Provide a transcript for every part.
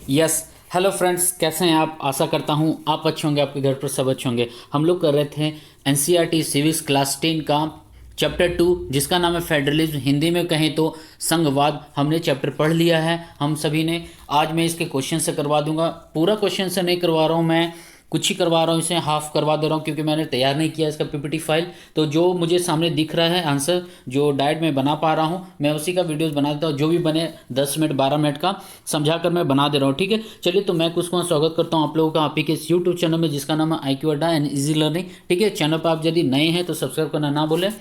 Yes. Hello friends, कैसे हैं आप? आशा करता हूं आप अच्छे होंगे, आपके घर पर सब अच्छे होंगे। हम लोग कर रहे थे एनसीईआरटी सिविक्स क्लास 10 का चैप्टर 2, जिसका नाम है फेडरलिज्म, हिंदी में कहें तो संघवाद। हमने चैप्टर पढ़ लिया है हम सभी ने। आज मैं इसके क्वेश्चन से करवा दूंगा। पूरा क्वेश्चन से नहीं करवा रहा हूँ मैं, कुछ ही करवा रहा हूँ, इसे हाफ करवा दे रहा हूँ क्योंकि मैंने तैयार नहीं किया इसका पीपीटी फाइल। तो जो मुझे सामने दिख रहा है आंसर, जो डायरेक्ट में बना पा रहा हूँ, मैं उसी का वीडियोस बना देता हूँ। जो भी बने 10 मिनट 12 मिनट का समझा कर मैं बना दे रहा हूँ, ठीक है। चलिए, तो मैं कुछ स्वागत करता हूँ आप लोगों का आप ही के इस यूट्यूब चैनल में, जिसका नाम है IQ अड्डा एंड इजी लर्निंग, ठीक है। चैनल पर आप यदि नए हैं तो सब्सक्राइब करना ना भूलें,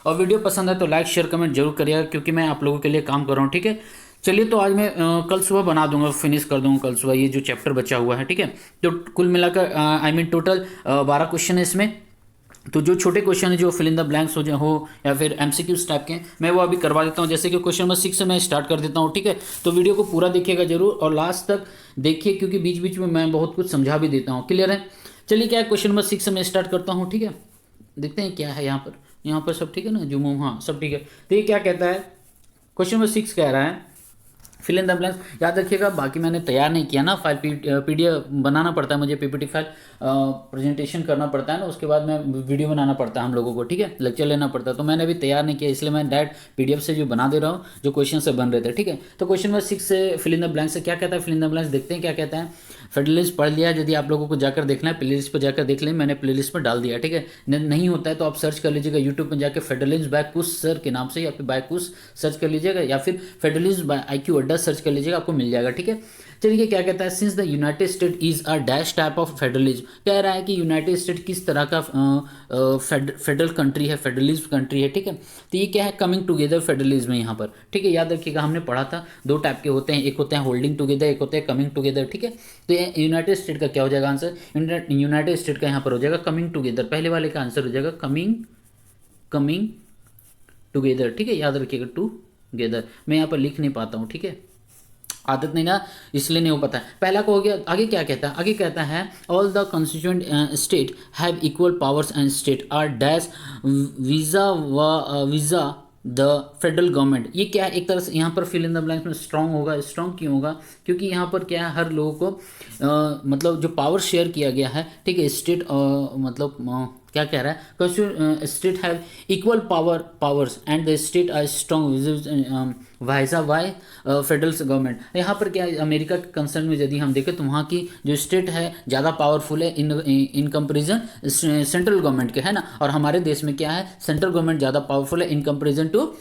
और वीडियो पसंद है तो लाइक शेयर कमेंट जरूर करिएगा, क्योंकि मैं आप लोगों के लिए काम कर रहा हूँ, ठीक है। चलिए, तो आज मैं कल सुबह बना दूंगा, फिनिश कर दूंगा कल सुबह ये जो चैप्टर बचा हुआ है, ठीक है। तो कुल मिलाकर आई मीन टोटल 12 क्वेश्चन है इसमें। तो जो छोटे क्वेश्चन है, जो फिल इन द ब्लैंक्स हो या फिर MCQs टाइप के, मैं वो अभी करवा देता हूँ। जैसे कि क्वेश्चन नंबर 6 से मैं स्टार्ट कर देता हूँ, ठीक है। तो वीडियो को पूरा देखिएगा जरूर और लास्ट तक देखिए, क्योंकि बीच बीच में मैं बहुत कुछ समझा भी देता हूँ। क्लियर है? चलिए, क्या है, क्वेश्चन नंबर 6 से मैं स्टार्ट करता हूँ, ठीक है। देखते हैं क्या है यहाँ पर सब ठीक है ना, जूम हाँ सब ठीक है। तो ये क्या कहता है, क्वेश्चन नंबर 6 कह रहा है फिल इन द ब्लैंक्स। याद रखिएगा, बाकी मैंने तैयार नहीं किया ना फाइल, PDF बनाना पड़ता है मुझे, PPT फाइल प्रेजेंटेशन करना पड़ता है ना, उसके बाद में वीडियो बनाना पड़ता है हम लोगों को, ठीक है, लेक्चर लेना पड़ता है। तो मैंने अभी तैयार नहीं किया, इसलिए मैं डायरेक्ट PDF से जो बना दे रहा हूँ, जो क्वेश्चन से बन रहे थे, ठीक है। तो क्वेश्चन नंबर 6 से फिल इन द ब्लैंक्स से क्या कहता है, फिल इन द ब्लैंक्स देखते हैं क्या कहता है। फेडरलिस्ट पढ़ लिया, यदि आप लोगों को जाकर देखना है प्लेलिस्ट पर जाकर देख लें, मैंने प्लेलिस्ट पर डाल दिया, ठीक है। नहीं होता है तो आप सर्च कर लीजिएगा यूट्यूब पर जाकर, फेडरलिस्ट बाय कुश सर के नाम से, या फिर बाय कुश सर्च कर लीजिएगा, या फिर फेडरलिस्ट बाय IQ अड्डा सर्च कर लीजिएगा, आपको मिल जाएगा, ठीक है। चलिए, क्या कहता है, since the United state is a dash type of federalism. कह रहा है कि यूनाइटेड स्टेट किस तरह का फेडरल कंट्री है, फेडरलिज्म कंट्री है, ठीक है। तो ये क्या है, कमिंग टुगेदर फेडरलिज्म है यहाँ पर, ठीक है। याद रखिएगा, हमने पढ़ा था दो टाइप के होते हैं, एक होते हैं होल्डिंग टुगेदर, एक होते हैं कमिंग टुगेदर, ठीक है। तो ये यूनाइटेड स्टेट का क्या हो जाएगा आंसर, यूनाइटेड स्टेट का यहाँ पर हो जाएगा कमिंग टुगेदर, पहले वाले का आंसर हो जाएगा कमिंग टुगेदर, ठीक है। याद रखिएगा टुगेदर, मैं यहाँ पर लिख नहीं पाता हूँ, ठीक है, आदत नहीं ना, इसलिए नहीं हो पाता है। पहला को हो गया। आगे क्या कहता है, आगे कहता है all the constituent state have equal powers and state are dash vis-a-vis the federal government. ये क्या है, एक तरह से यहाँ पर फिल इन द ब्लैंक्स में स्ट्रांग होगा। स्ट्रांग क्यों होगा, क्योंकि यहाँ पर क्या है, हर लोगों को मतलब जो पावर शेयर किया गया है, ठीक है। स्टेट मतलब क्या कह रहा है, state have equal powers and the state are strong vis-a-vis federal government. यहाँ पर क्या है, अमेरिका के कंसर्न में यदि हम देखें तो वहाँ की जो स्टेट है ज़्यादा पावरफुल है इन कंपेरिजन सेंट्रल गवर्नमेंट के, है ना। और हमारे देश में क्या है, सेंट्रल गवर्नमेंट ज़्यादा पावरफुल है in comparison to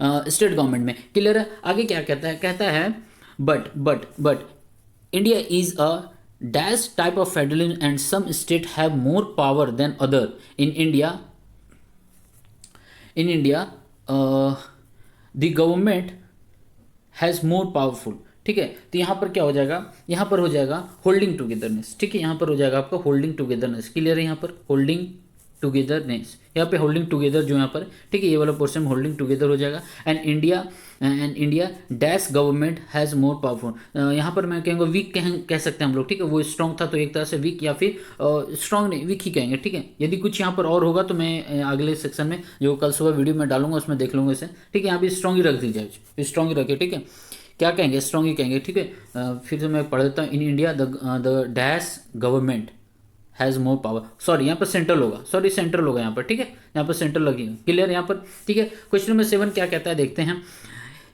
state government में। क्लियर है? आगे क्या कहता है, कहता है but India is a dash type of federalism and some state have more power than other. In India the government has more powerful, ठीक है। तो यहाँ पर क्या हो जाएगा, यहाँ पर हो जाएगा होल्डिंग टुगेदरनेस, ठीक है। यहाँ पर हो जाएगा आपका होल्डिंग टुगेदरनेस। क्लियर है? यहाँ पर होल्डिंग टुगेदरनेस, यहाँ पे होल्डिंग टुगेदर जो यहाँ पर, ठीक है, ये वाला पोर्शन होल्डिंग टुगेदर हो जाएगा। And India dash government has more powerful. यहाँ पर मैं कहूँगा वीक कह सकते हैं हम लोग, ठीक है। वो स्ट्रॉन्ग था तो एक तरह से वीक, या फिर स्ट्रॉन्ग नहीं, वीक ही कहेंगे, ठीक है। यदि कुछ यहाँ पर और होगा तो मैं अगले सेक्शन में जो कल सुबह वीडियो में डालूंगा उसमें देख लूँगा इसे, ठीक है। यहाँ पे स्ट्रॉन्ग ही रख दीजिए, स्ट्रॉन्ग ही रखिए, ठीक है। क्या कहेंगे, स्ट्रॉन्ग ही कहेंगे, ठीक है। फिर से मैं पढ़ देता हूँ, in India the dash government has more power. Sorry, यहाँ पर सेंट्रल होगा, सॉरी सेंट्रल होगा यहाँ पर, ठीक है। यहाँ पर सेंट्रल लगेगा। क्लियर यहाँ पर, ठीक है। क्वेश्चन नंबर 7 क्या कहता है, देखते हैं।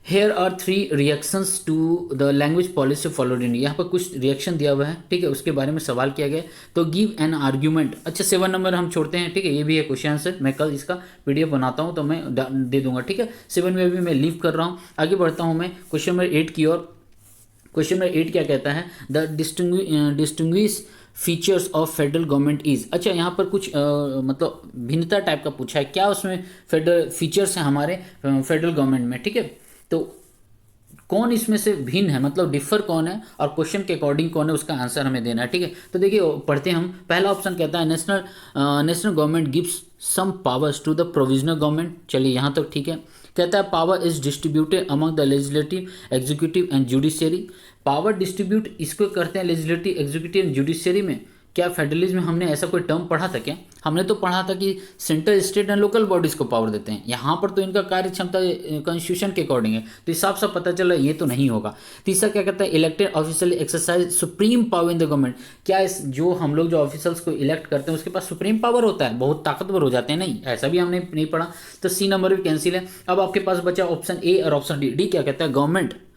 Here are 3 reactions to the language policy followed in. यहाँ पर कुछ रिएक्शन दिया हुआ है, ठीक है, उसके बारे में सवाल किया गया। तो गिव एन आर्ग्यूमेंट। अच्छा, 7 नंबर हम छोड़ते हैं, ठीक है, ये भी है क्वेश्चन आंसर। मैं कल इसका PDF बनाता हूँ तो मैं दे दूंगा, ठीक है। 7 में भी मैं लीव कर रहा हूँ, आगे बढ़ता हूँ मैं क्वेश्चन नंबर 8 की ओर। क्वेश्चन नंबर 8 क्या कहता है, the distinguish features of federal government is. अच्छा, यहाँ पर कुछ मतलब भिन्नता टाइप का पूछा है, क्या उसमें फेडरल फीचर्स हैं हमारे फेडरल गवर्नमेंट में, ठीक है। तो कौन इसमें से भिन्न है, मतलब डिफर कौन है, और क्वेश्चन के अकॉर्डिंग कौन है, उसका आंसर हमें देना है, ठीक है। तो देखिए, पढ़ते हैं हम। पहला ऑप्शन कहता है national government gives some powers to the provisional government. चलिए, यहाँ तक ठीक है। कहता है power is distributed among the legislative, executive and judiciary. Power distribute इसको करते हैं लेजिस्लेटिव, एग्जीक्यूटिव एंड जुडिशियरी में, क्या फेडरलिज्म में हमने ऐसा कोई टर्म पढ़ा था क्या? हमने तो पढ़ा था कि central, state and local bodies को पावर देते हैं। यहाँ पर तो इनका कार्य क्षमता कॉन्स्टिट्यूशन के अकॉर्डिंग है, तो हिसाब से पता चला ये तो नहीं होगा। तीसरा क्या कहता है, elected official exercise supreme power in the government. क्या इस जो हम लोग जो ऑफिसर्स को इलेक्ट करते हैं उसके पास सुप्रीम पावर होता है, बहुत ताकतवर हो जाते हैं? नहीं, ऐसा भी हमने नहीं पढ़ा। तो सी नंबर भी कैंसिल है। अब आपके पास बचा ऑप्शन ए और ऑप्शन डी। डी क्या कहता है,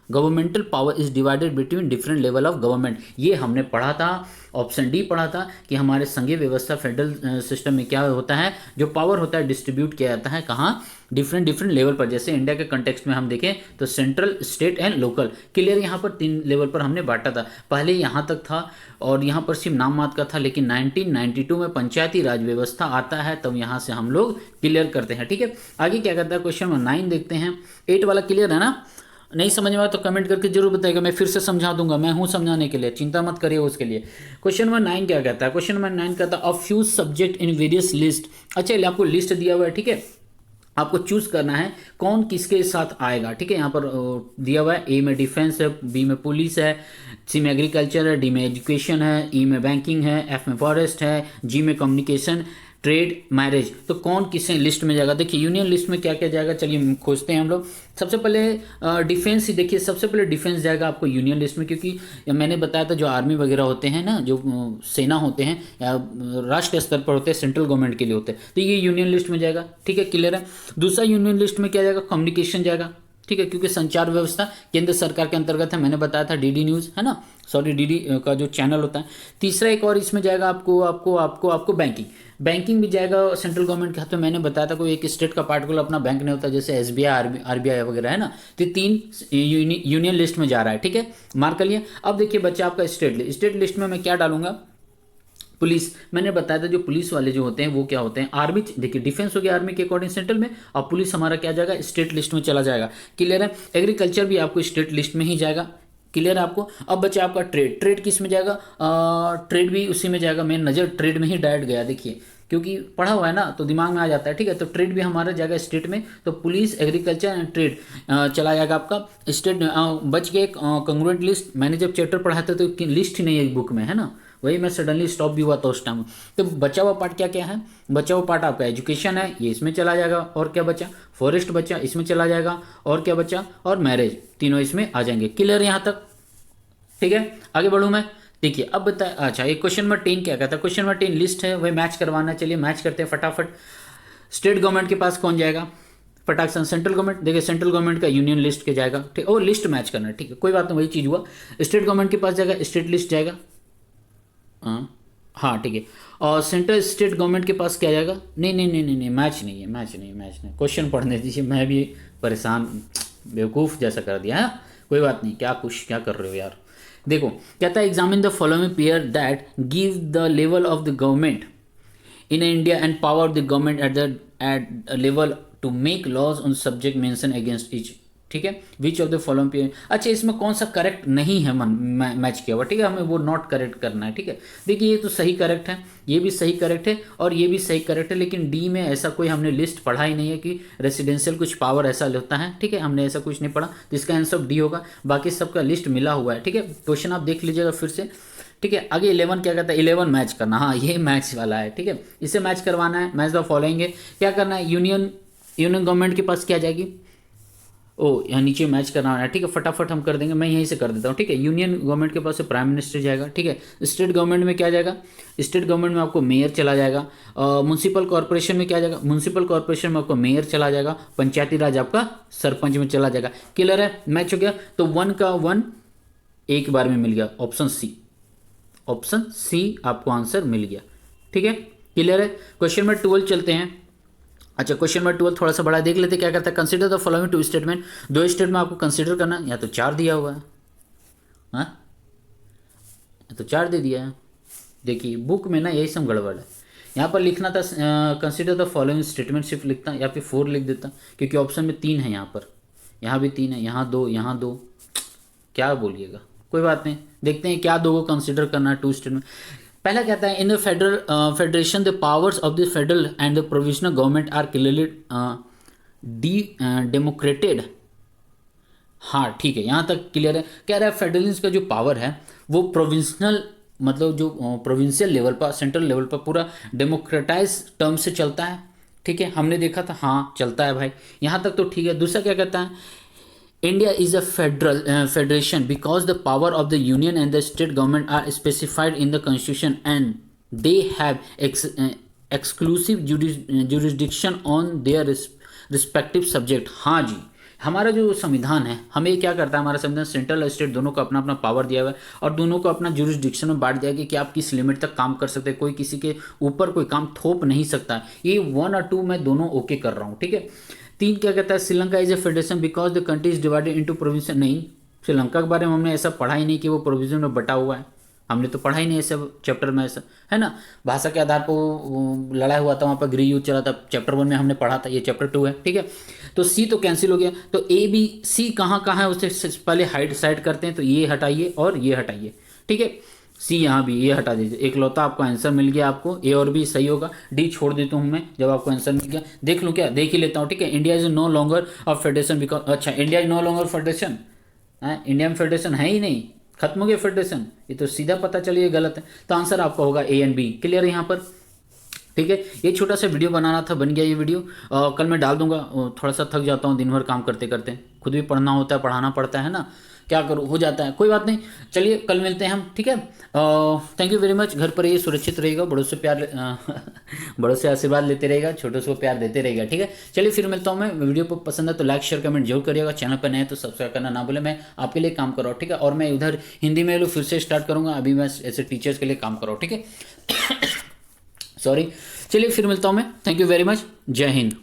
governmental power is divided between different level of government. ये हमने पढ़ा था, ऑप्शन डी पढ़ा था कि हमारे संघीय व्यवस्था फेडरल सिस्टम में क्या होता है, जो पावर होता है डिस्ट्रीब्यूट किया जाता है कहाँ, डिफरेंट लेवल पर। जैसे इंडिया के कंटेक्स्ट में हम देखें तो central, state and local. Clear, यहाँ पर 3 लेवल पर हमने बांटा था। पहले यहाँ तक था और यहाँ पर सिर्फ नाम मात्र का था, लेकिन 1992 में पंचायती राज व्यवस्था आता है, तब यहाँ से हम लोग क्लियर करते हैं। ठीक है, आगे क्या कहता है, क्वेश्चन नंबर 9 देखते हैं। 8 वाला क्लियर है ना? नहीं समझ में आया तो कमेंट करके जरूर बताइएगा, मैं फिर से समझा दूंगा, मैं हूं समझाने के लिए, चिंता मत करिए उसके लिए। क्वेश्चन नंबर 9 क्या कहता है, क्वेश्चन नंबर 9 कहता है, a few subject in various list. अच्छा, आपको लिस्ट दिया हुआ है, ठीक है, आपको चूज करना है कौन किसके साथ आएगा। ठीक है, यहाँ पर दिया हुआ है, ए में डिफेंस है, बी में पुलिस है, सी में एग्रीकल्चर है, डी में एजुकेशन है, ई में बैंकिंग है, एफ में फॉरेस्ट है, जी में कम्युनिकेशन, ट्रेड, मैरिज। तो कौन किसे लिस्ट में जाएगा? देखिए यूनियन लिस्ट में क्या क्या जाएगा, चलिए खोजते हैं हम लोग। सबसे पहले डिफेंस ही देखिए, सबसे पहले डिफेंस जाएगा आपको यूनियन लिस्ट में, क्योंकि मैंने बताया था जो आर्मी वगैरह होते हैं ना, जो सेना होते हैं या राष्ट्रीय स्तर पर होते हैं, सेंट्रल गवर्नमेंट के लिए होते हैं, तो ये यूनियन लिस्ट में जाएगा। ठीक है, क्लियर है। दूसरा यूनियन लिस्ट में क्या जाएगा, कम्युनिकेशन जाएगा। ठीक है, क्योंकि संचार व्यवस्था केंद्र सरकार के अंतर्गत है, मैंने बताया था डीडी न्यूज़ है ना, सॉरी डीडी का जो चैनल होता है। तीसरा एक और इसमें जाएगा आपको बैंकिंग भी जाएगा सेंट्रल गवर्नमेंट के हाथ में। मैंने बताया था कोई एक स्टेट का पार्टिकुलर अपना बैंक नहीं होता, जैसे एसबीआई, आरबीआई वगैरह है ना, तो 3 यूनियन लिस्ट में जा रहा है। ठीक है, मार्क कर लिए। अब देखिए बच्चा आपका स्टेट लिस्ट में मैं क्या डालूंगा, पुलिस। मैंने बताया था जो पुलिस वाले जो होते हैं वो क्या होते हैं, आर्मी। देखिए डिफेंस हो गया आर्मी के अकॉर्डिंग सेंट्रल में, और पुलिस हमारा क्या जाएगा, स्टेट लिस्ट में चला जाएगा। क्लियर है। एग्रीकल्चर भी आपको स्टेट लिस्ट में ही जाएगा। क्लियर है आपको। अब बच्चा आपका ट्रेड किस में जाएगा, ट्रेड भी उसी में जाएगा। मेन नज़र ट्रेड में ही डायरेक्ट गया, देखिए क्योंकि पढ़ा हुआ है ना तो दिमाग में आ जाता है। ठीक है, तो ट्रेड भी हमारा जाएगा स्टेट में, तो पुलिस, एग्रीकल्चर एंड ट्रेड चला जाएगा आपका स्टेट में। बच गए कंग्रुएंट लिस्ट। मैंने जब चैप्टर पढ़ा था तो लिस्ट ही नहीं है बुक में, है ना, वही मैं सडनली स्टॉप भी हुआ था उस टाइम। तो बचा हुआ पार्ट क्या क्या है, बचा हुआ पार्ट आपका एजुकेशन है, ये इसमें चला जाएगा। और क्या बचा, फॉरेस्ट बचा, इसमें चला जाएगा। और क्या बचा, और मैरिज, तीनों इसमें आ जाएंगे। क्लियर यहाँ तक? ठीक है, आगे बढ़ूँ मैं। देखिए अब बता, अच्छा एक क्वेश्चन नंबर 10 क्या कहता है, क्वेश्चन नंबर 10 लिस्ट है, वही मैच करवाना। चलिए मैच करते हैं फटाफट। स्टेट गवर्नमेंट के पास कौन जाएगा, फटाक से सेंट्रल गवर्नमेंट। देखिए सेंट्रल गवर्नमेंट का यूनियन लिस्ट के जाएगा। ठीक, और लिस्ट मैच करना है, ठीक है, कोई बात नहीं, वही चीज़ हुआ। स्टेट गवर्नमेंट के पास जाएगा, स्टेट लिस्ट जाएगा। हाँ ठीक है। और सेंट्रल स्टेट गवर्नमेंट के पास क्या जाएगा, नहीं, मैच नहीं है, मैच नहीं। क्वेश्चन पढ़ने दीजिए, मैं भी परेशान, बेवकूफ़ जैसा कर दिया है। कोई बात नहीं, क्या कर रहे हो यार। देखो कहता है, examine the following pair that give the level of the government in India and power the government at level to make laws on subject mention against each. ठीक है, which of the following pair. अच्छा इसमें कौन सा correct नहीं है match किया हुआ, ठीक है, हमें वो नॉट करेक्ट करना है। ठीक है, देखिए ये तो सही करेक्ट है, ये भी सही करेक्ट है, और ये भी सही करेक्ट है, लेकिन डी में ऐसा कोई हमने लिस्ट पढ़ा ही नहीं है कि रेसिडेंशियल कुछ पावर ऐसा होता है। ठीक है, हमने ऐसा कुछ नहीं पढ़ा, तो इसका आंसर डी होगा। बाकी सबका लिस्ट मिला हुआ है। ठीक है, क्वेश्चन आप देख लीजिएगा फिर से। ठीक है, आगे 11 क्या कहता है, 11 मैच करना। हाँ ये मैच वाला है। ठीक है, इसे मैच करवाना है। मैच द फॉलोइंग है, क्या करना है, यूनियन गवर्नमेंट के पास क्या जाएगी, यहाँ नीचे मैच करना है। ठीक है, फटाफट हम कर देंगे, मैं यहीं से कर देता हूँ। ठीक है, यूनियन गवर्नमेंट के पास से प्राइम मिनिस्टर जाएगा। ठीक है, स्टेट गवर्नमेंट में क्या जाएगा, स्टेट गवर्नमेंट में आपको मेयर चला जाएगा। म्यूनसिपल कॉर्पोरेशन में क्या जाएगा, म्यूनसिपल कॉर्पोरेशन में आपको मेयर चला जाएगा। पंचायती राज आपका सरपंच में चला जाएगा। क्लियर है, मैच हो गया। तो 1 का 1 एक बार में मिल गया, ऑप्शन सी आपको आंसर मिल गया। ठीक है, क्लियर है। क्वेश्चन नंबर 12 चलते हैं। अच्छा क्वेश्चन नंबर 12 थोड़ा सा बड़ा देख लेते, क्या करता है, consider the following 2 statement. 2 statement आपको कंसीडर करना, या तो 4 दिया हुआ है, हाँ तो 4 दे दिया है। देखिए बुक में ना यही सब गड़बड़ है, यहाँ पर लिखना था कंसीडर द फॉलोइंग स्टेटमेंट, सिर्फ लिखता या फिर 4 लिख देता, क्योंकि ऑप्शन में 3 है, यहाँ पर यहाँ भी 3 है, यहाँ 2, यहाँ 2, क्या बोलिएगा, कोई बात नहीं, देखते हैं क्या 2 को कंसिडर करना है 2 स्टेटमेंट। पहला कहता है, in the federation the powers of the federal and the provisional government are clearly demarcated. हाँ ठीक है, यहाँ तक क्लियर है। कह रहा है फेडरलिज्म का जो पावर है वो प्रोविजनल मतलब जो प्रोविंशियल लेवल पर, सेंट्रल लेवल पर पूरा डेमोक्रेटाइज टर्म से चलता है। ठीक है, हमने देखा था, हाँ चलता है भाई, यहाँ तक तो ठीक है। दूसरा क्या कहता है, India is a federation because the power of the union and the state government are specified in the constitution and they have exclusive jurisdiction on their respective subject. हाँ जी, हमारा जो संविधान है हमें क्या करता है, हमारा संविधान सेंट्रल और स्टेट दोनों को अपना अपना पावर दिया हुआ है और दोनों को अपना जुरिस्डिक्शन में बांट दिया गया कि आप किस लिमिट तक काम कर सकते हैं, कोई किसी के ऊपर कोई काम थोप नहीं सकता। ये 1 और 2 मैं दोनों ओके कर रहा हूँ। ठीक है, 3 क्या कहता है, Sri Lanka is a federation because the country is divided into province. नहीं, श्रीलंका के बारे में हमने ऐसा पढ़ा ही नहीं कि वो प्रोविजन में बटा हुआ है, हमने तो पढ़ा ही नहीं ऐसे चैप्टर में, ऐसा है ना। भाषा के आधार पर वो लड़ा हुआ था, वहाँ पर गृह युद्ध चला था, चैप्टर 1 में हमने पढ़ा था, ये चैप्टर 2 है। ठीक है, तो सी तो कैंसिल हो गया, तो ए बी सी कहाँ कहाँ है उसे पहले हाइड साइड करते हैं, तो ये हटाइए और ये हटाइए। ठीक है, सी यहाँ भी ये हटा दीजिए, एक लौता आपको आंसर मिल गया, आपको ए और बी सही होगा, डी छोड़ देता हूँ मैं जब आपको आंसर मिल गया। देख लूँ क्या, देख ही लेता हूँ। ठीक है, India is no longer of federation because, अच्छा India is no longer federation है, इंडिया में फेडरेशन है ही नहीं, खत्म हो गया फेडरेशन, ये तो सीधा पता चलिए गलत है। तो आंसर आपका होगा ए एंड बी। क्लियर है यहाँ पर। ठीक है, ये छोटा सा वीडियो बनाना था, बन गया ये वीडियो, कल मैं डाल दूंगा। थोड़ा सा थक जाता हूँ दिन भर काम करते करते, खुद भी पढ़ना होता है, पढ़ाना पड़ता है ना, क्या करूँ, हो जाता है, कोई बात नहीं। चलिए कल मिलते हैं हम। ठीक है, थैंक यू वेरी मच। घर पर ये सुरक्षित रहेगा, बड़ों से प्यार बड़ों से आशीर्वाद लेते रहेगा, छोटों से प्यार देते रहेगा। ठीक है, चलिए फिर मिलता हूँ मैं। वीडियो को पसंद है तो लाइक शेयर कमेंट जरूर करिएगा, चैनल पर नए तो सब्सक्राइब करना ना भूलें। मैं आपके लिए काम कर रहा हूँ। ठीक है, और मैं उधर हिंदी में फिर से स्टार्ट करूँगा, अभी मैं ऐसे टीचर्स के लिए काम कर रहा हूँ। ठीक है सॉरी, चलिए फिर मिलता हूँ मैं। थैंक यू वेरी मच, जय हिंद।